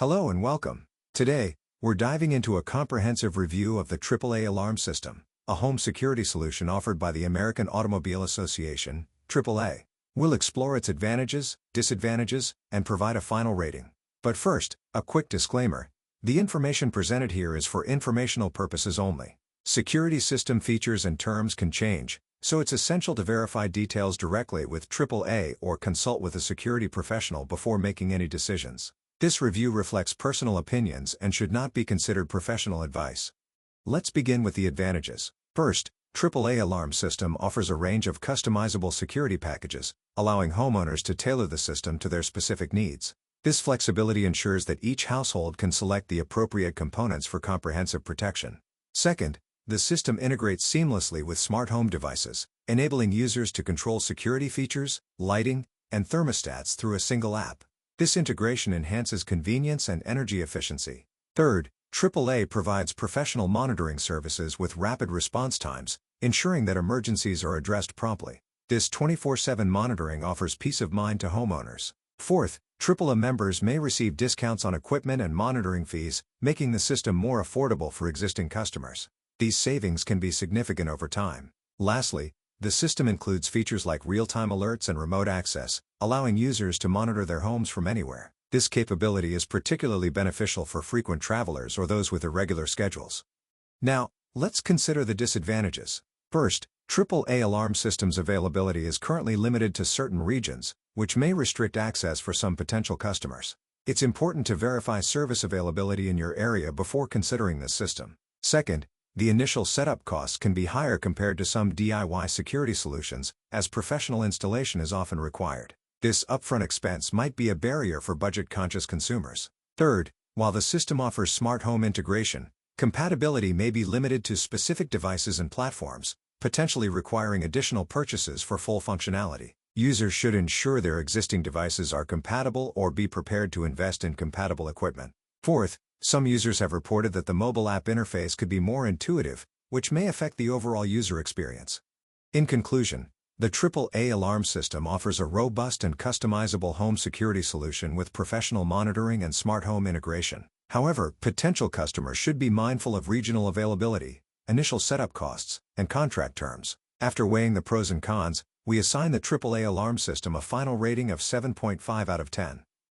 Hello and welcome. Today, we're diving into a comprehensive review of the AAA Alarm System, a home security solution offered by the American Automobile Association, AAA. We'll explore its advantages, disadvantages, and provide a final rating. But first, a quick disclaimer. The information presented here is for informational purposes only. Security system features and terms can change, so it's essential to verify details directly with AAA or consult with a security professional before making any decisions. This review reflects personal opinions and should not be considered professional advice. Let's begin with the advantages. First, AAA Alarm System offers a range of customizable security packages, allowing homeowners to tailor the system to their specific needs. This flexibility ensures that each household can select the appropriate components for comprehensive protection. Second, the system integrates seamlessly with smart home devices, enabling users to control security features, lighting, and thermostats through a single app. This integration enhances convenience and energy efficiency. Third, AAA provides professional monitoring services with rapid response times, ensuring that emergencies are addressed promptly. This 24/7 monitoring offers peace of mind to homeowners. Fourth, AAA members may receive discounts on equipment and monitoring fees, making the system more affordable for existing customers. These savings can be significant over time. Lastly, the system includes features like real-time alerts and remote access, allowing users to monitor their homes from anywhere. This capability is particularly beneficial for frequent travelers or those with irregular schedules. Now, let's consider the disadvantages. First, AAA alarm systems availability is currently limited to certain regions, which may restrict access for some potential customers. It's important to verify service availability in your area before considering this system. Second, the initial setup costs can be higher compared to some DIY security solutions, as professional installation is often required. This upfront expense might be a barrier for budget-conscious consumers. Third, while the system offers smart home integration, compatibility may be limited to specific devices and platforms, potentially requiring additional purchases for full functionality. Users should ensure their existing devices are compatible or be prepared to invest in compatible equipment. Fourth, some users have reported that the mobile app interface could be more intuitive, which may affect the overall user experience. In conclusion, the AAA alarm system offers a robust and customizable home security solution with professional monitoring and smart home integration. However, potential customers should be mindful of regional availability, initial setup costs, and contract terms. After weighing the pros and cons, we assign the AAA alarm system a final rating of 7.5 out of 10.